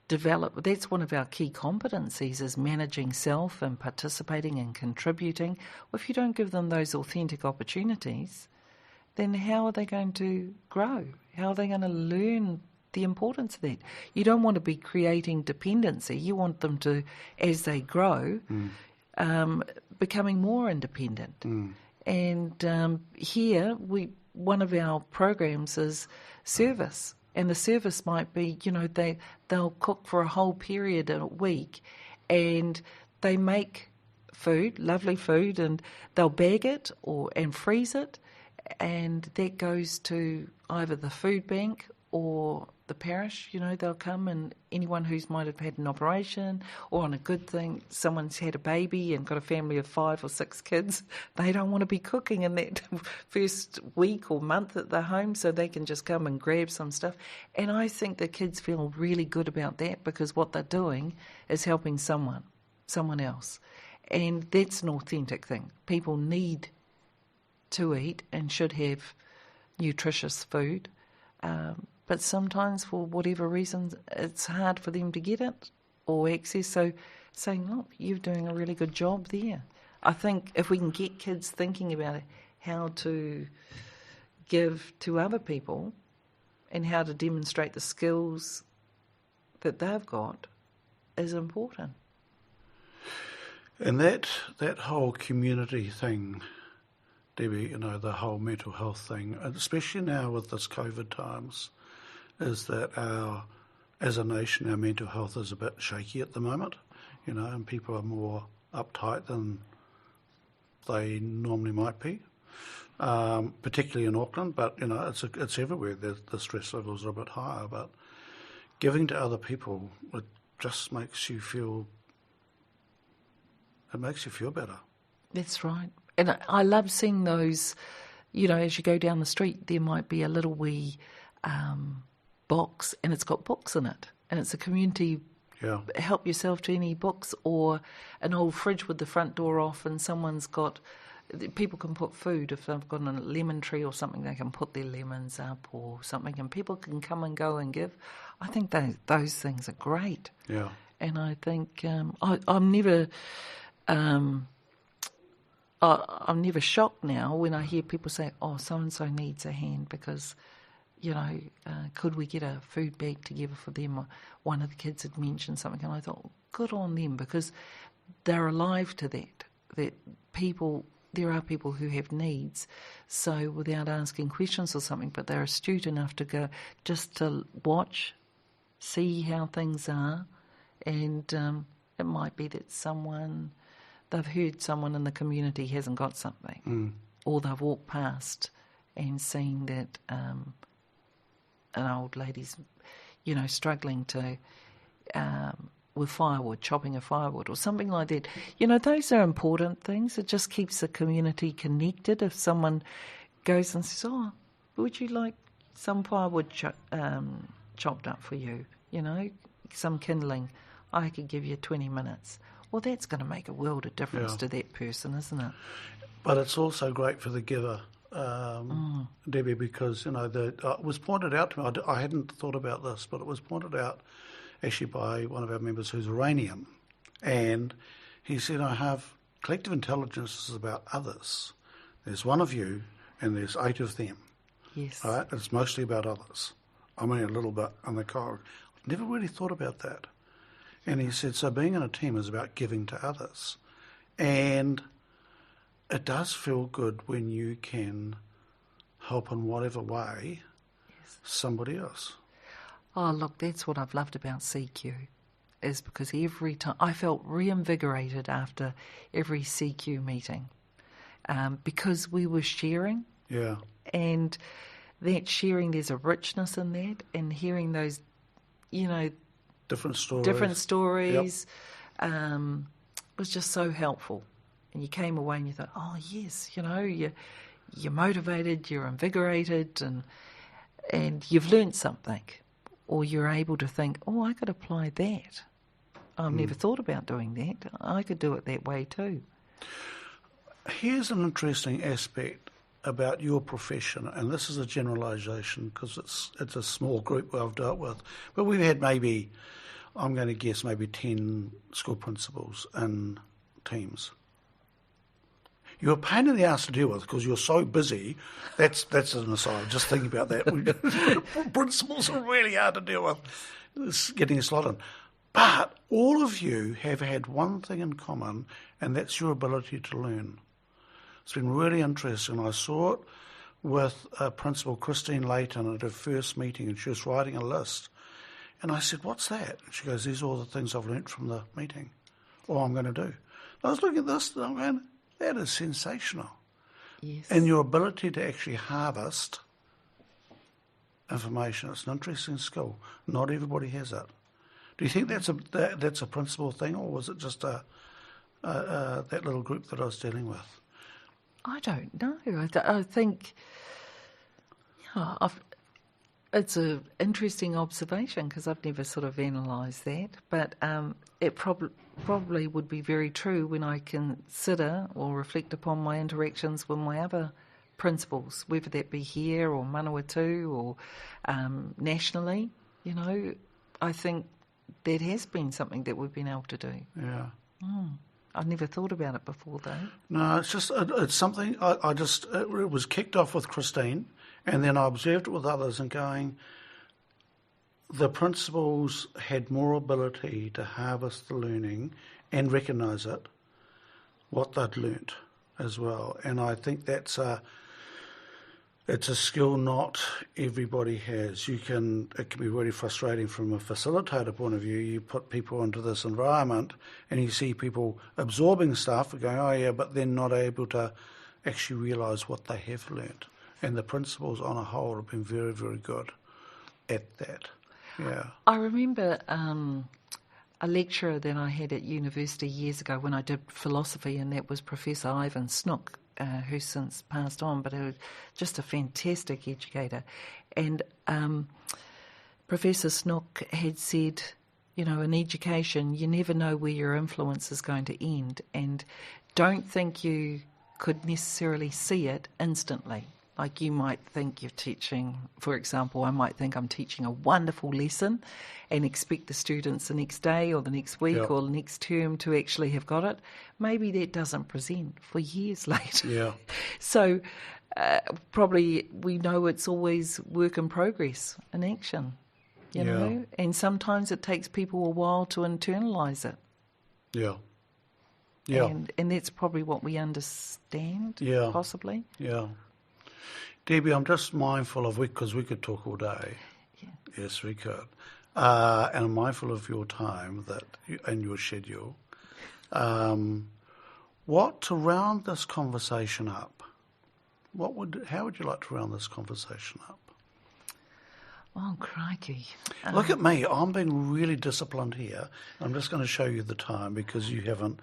develop, that's one of our key competencies, is managing self and participating and contributing. Well, if you don't give them those authentic opportunities, then how are they going to grow? How are they going to learn the importance of that? You don't want to be creating dependency. You want them to, as they grow, becoming more independent. And here, one of our programs is service. And the service might be, they'll cook for a whole period a week and they make food, lovely food, and they'll bag it and freeze it. And that goes to either the food bank or the parish. They'll come, and anyone who might have had an operation or on a good thing, someone's had a baby and got a family of 5 or 6 kids, they don't want to be cooking in that first week or month at their home, so they can just come and grab some stuff. And I think the kids feel really good about that because what they're doing is helping someone else. And that's an authentic thing. People need to eat and should have nutritious food, but sometimes for whatever reason it's hard for them to get it or access, so saying, look, you're doing a really good job there. I think if we can get kids thinking about it, how to give to other people and how to demonstrate the skills that they've got is important. And that whole community thing, Debbie, the whole mental health thing, especially now with this COVID times, is that as a nation, our mental health is a bit shaky at the moment, and people are more uptight than they normally might be, particularly in Auckland, but, it's everywhere. The stress levels are a bit higher, but giving to other people, it just makes you feel better. That's right. And I love seeing those, as you go down the street, there might be a little wee box and it's got books in it. And it's a community, help yourself to any books, or an old fridge with the front door off and people can put food. If they've got a lemon tree or something, they can put their lemons up or something, and people can come and go and give. I think those things are great. Yeah. And I think I'm never... I'm never shocked now when I hear people say, oh, so-and-so needs a hand because, could we get a food bag together for them? Or one of the kids had mentioned something, and I thought, good on them, because they're alive to that there are people who have needs, so without asking questions or something, but they're astute enough to go just to watch, see how things are, and it might be that they've heard someone in the community hasn't got something, or they've walked past and seen that an old lady's, struggling to with firewood, chopping a firewood or something like that. Those are important things. It just keeps the community connected. If someone goes and says, oh, would you like some firewood chopped up for you, some kindling, I could give you 20 minutes. Well, that's going to make a world of difference to that person, isn't it? But it's also great for the giver, Debbie, because, it was pointed out to me, I hadn't thought about this, but it was pointed out actually by one of our members who's Iranian. And he said, I have collective intelligence is about others. There's one of you and there's 8 of them. Yes. Right? It's mostly about others. I mean, a little bit on the core. I've never really thought about that. And he said, so being in a team is about giving to others. And it does feel good when you can help in whatever way somebody else. Oh, look, that's what I've loved about CQ, is because every time I felt reinvigorated after every CQ meeting, because we were sharing. Yeah. And that sharing, there's a richness in that, and hearing those, different stories was just so helpful. And you came away and you thought, oh, yes, you're motivated, you're invigorated, and you've learnt something. Or you're able to think, oh, I could apply that. I've never thought about doing that. I could do it that way too. Here's an interesting aspect about your profession, and this is a generalisation because it's a small group I've dealt with, but we've had maybe 10 school principals in teams. You're a pain in the ass to deal with because you're so busy. That's an aside. Just thinking about that. Principals are really hard to deal with. It's getting a slot in. But all of you have had one thing in common, and that's your ability to learn. It's been really interesting. I saw it with Principal Christine Layton at her first meeting, and she was writing a list. And I said, what's that? And she goes, these are all the things I've learnt from the meeting, or I'm going to do. And I was looking at this, and I'm going, that is sensational. Yes. And your ability to actually harvest information, it's an interesting skill. Not everybody has it. Do you think that's a principal thing, or was it just that little group that I was dealing with? I don't know. I think it's an interesting observation because I've never sort of analysed that, but it probably would be very true when I consider or reflect upon my interactions with my other principals, whether that be here or Manawatu or nationally. I think that has been something that we've been able to do. Yeah. I've never thought about it before, though. No, it's something it was kicked off with Christine, and then I observed it with others and going, the principals had more ability to harvest the learning and recognise it, what they'd learnt as well. And I think it's a skill not everybody has. It can be really frustrating from a facilitator point of view. You put people into this environment and you see people absorbing stuff and going, oh yeah, but then not able to actually realise what they have learnt. And the principals on a whole have been very, very good at that. Yeah. I remember a lecturer that I had at university years ago when I did philosophy, and that was Professor Ivan Snook, who's since passed on, but he was just a fantastic educator. And Professor Snook had said, in education, you never know where your influence is going to end, and don't think you could necessarily see it instantly. Like you might think you're teaching, for example, I might think I'm teaching a wonderful lesson and expect the students the next day or the next week or the next term to actually have got it. Maybe that doesn't present for years later. Yeah. So probably we know it's always work in progress in action, you know, and sometimes it takes people a while to internalise it. Yeah. Yeah. And that's probably what we understand, possibly. Yeah. Debi, I'm just mindful of, because we could talk all day. Yeah. Yes, we could. And I'm mindful of your time and your schedule. To round this conversation up, how would you like to round this conversation up? Oh, crikey. Look at me. I'm being really disciplined here. I'm just going to show you the time because you haven't...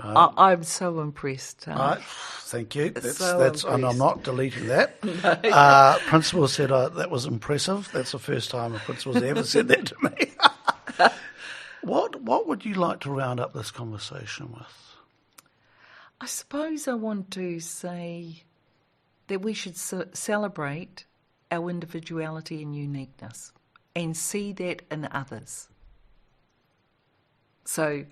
I'm so impressed. Thank you. That's and I'm not deleting that. Principal said that was impressive. That's the first time a principal's ever said that to me. What would you like to round up this conversation with? I suppose I want to say that we should celebrate our individuality and uniqueness and see that in others. So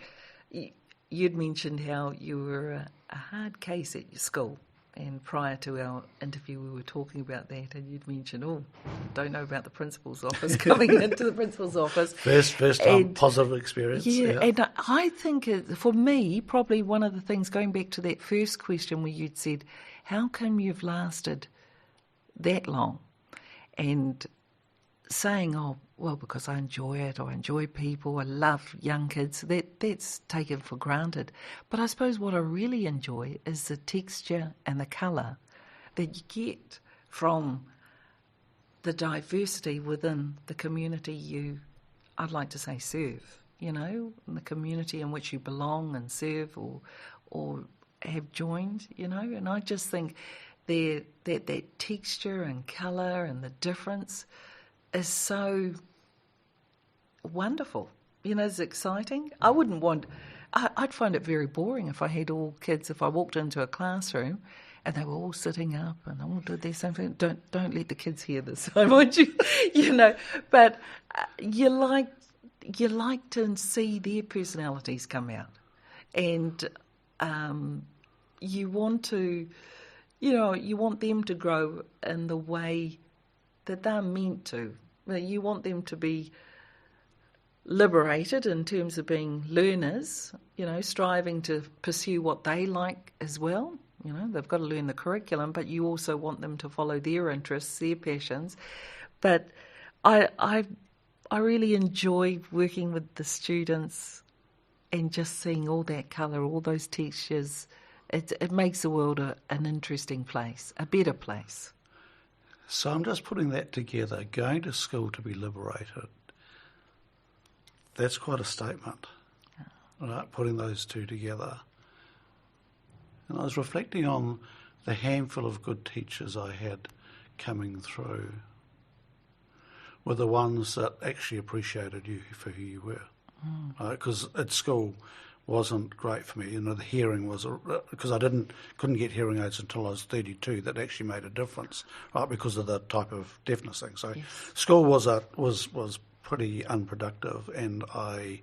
you'd mentioned how you were a hard case at your school, and prior to our interview we were talking about that, and you'd mentioned, don't know about the principal's office, coming into the principal's office. First time positive experience. Yeah, and I think for me, probably one of the things, going back to that first question where you'd said, how come you've lasted that long? And saying, because I enjoy it, or I enjoy people, I love young kids, that's taken for granted. But I suppose what I really enjoy is the texture and the colour that you get from the diversity within the community I'd like to say serve, in the community in which you belong and serve or have joined, and I just think that texture and colour and the difference is so wonderful. It's exciting. I'd find it very boring if I had all kids, if I walked into a classroom and they were all sitting up and all did their same thing. Don't let the kids hear this, I want you, but you like to see their personalities come out, and you want to, you want them to grow in the way that they're meant to. You want them to be liberated in terms of being learners, striving to pursue what they like as well. They've got to learn the curriculum, but you also want them to follow their interests, their passions. But I really enjoy working with the students and just seeing all that colour, all those textures. It makes the world an interesting place, a better place. So I'm just putting that together, going to school to be liberated. That's quite a statement, right? Putting those two together. And I was reflecting on the handful of good teachers I had coming through were the ones that actually appreciated you for who you were. Because at school wasn't great for me. The hearing was, because I couldn't get hearing aids until I was 32. That actually made a difference, right? Because of the type of deafness thing. So yes. School was pretty unproductive, and I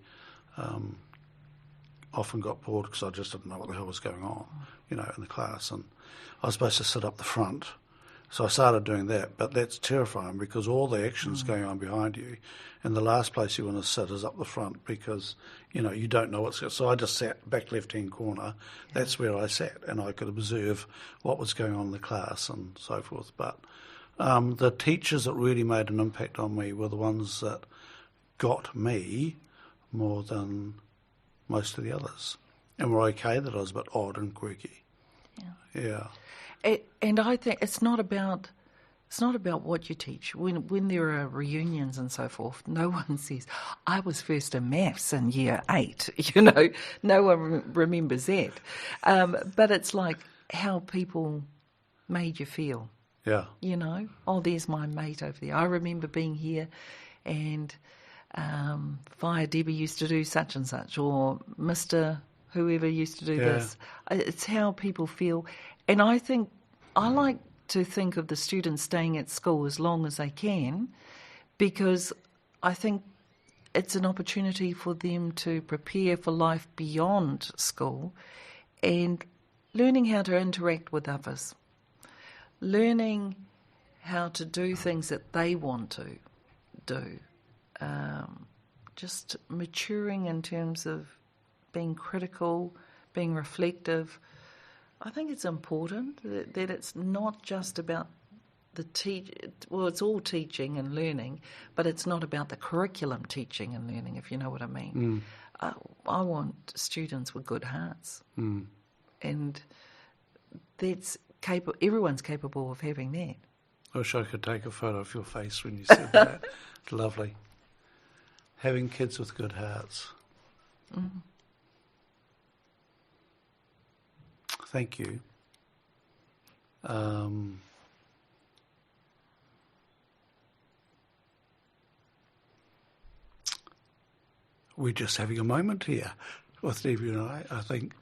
often got bored because I just didn't know what the hell was going on, in the class. And I was supposed to sit up the front. So I started doing that, but that's terrifying because all the action's going on behind you, and the last place you want to sit is up the front because, you don't know what's going on. So I just sat back left-hand corner. That's where I sat, and I could observe what was going on in the class and so forth. But the teachers that really made an impact on me were the ones that got me more than most of the others, and were okay that I was a bit odd and quirky. Yeah. And I think it's not about what you teach. When there are reunions and so forth, no one says, I was first in maths in year 8, no one remembers that. But it's like how people made you feel. Yeah. There's my mate over there. I remember being here and via Debi used to do such and such, or Mr. whoever used to do this. It's how people feel. And I like to think of the students staying at school as long as they can, because I think it's an opportunity for them to prepare for life beyond school and learning how to interact with others, learning how to do things that they want to do, just maturing in terms of being critical, being reflective. I think it's important that it's not just about it's all teaching and learning, but it's not about the curriculum teaching and learning, if you know what I mean. I want students with good hearts. And that's everyone's capable of having that. I wish I could take a photo of your face when you said that. Lovely. Having kids with good hearts. Thank you. We're just having a moment here with Debi and I think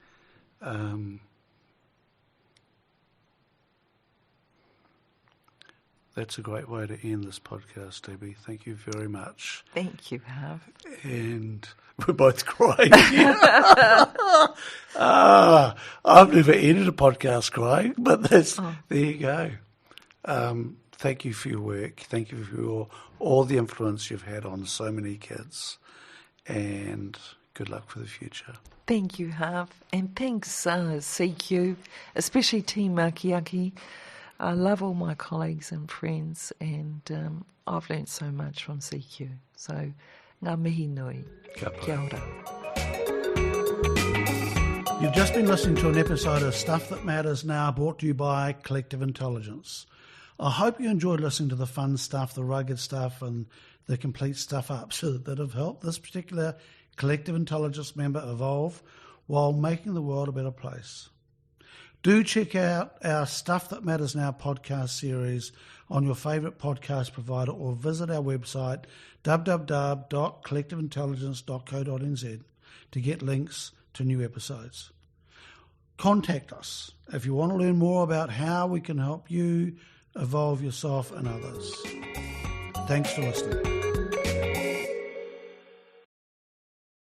that's a great way to end this podcast, Debi. Thank you very much. Thank you, Harv. And we're both crying. I've never ended a podcast crying, but there you go. Thank you for your work. Thank you for all the influence you've had on so many kids. And good luck for the future. Thank you, Harv. And thanks, CQ, especially Team Makiaki. I love all my colleagues and friends, and I've learnt so much from CQ. So, ngā mihi nui. Kia ora. You've just been listening to an episode of Stuff That Matters Now, brought to you by Collective Intelligence. I hope you enjoyed listening to the fun stuff, the rugged stuff, and the complete stuff-ups that have helped this particular Collective Intelligence member evolve while making the world a better place. Do check out our Stuff That Matters Now podcast series on your favourite podcast provider, or visit our website www.collectiveintelligence.co.nz to get links to new episodes. Contact us if you want to learn more about how we can help you evolve yourself and others. Thanks for listening.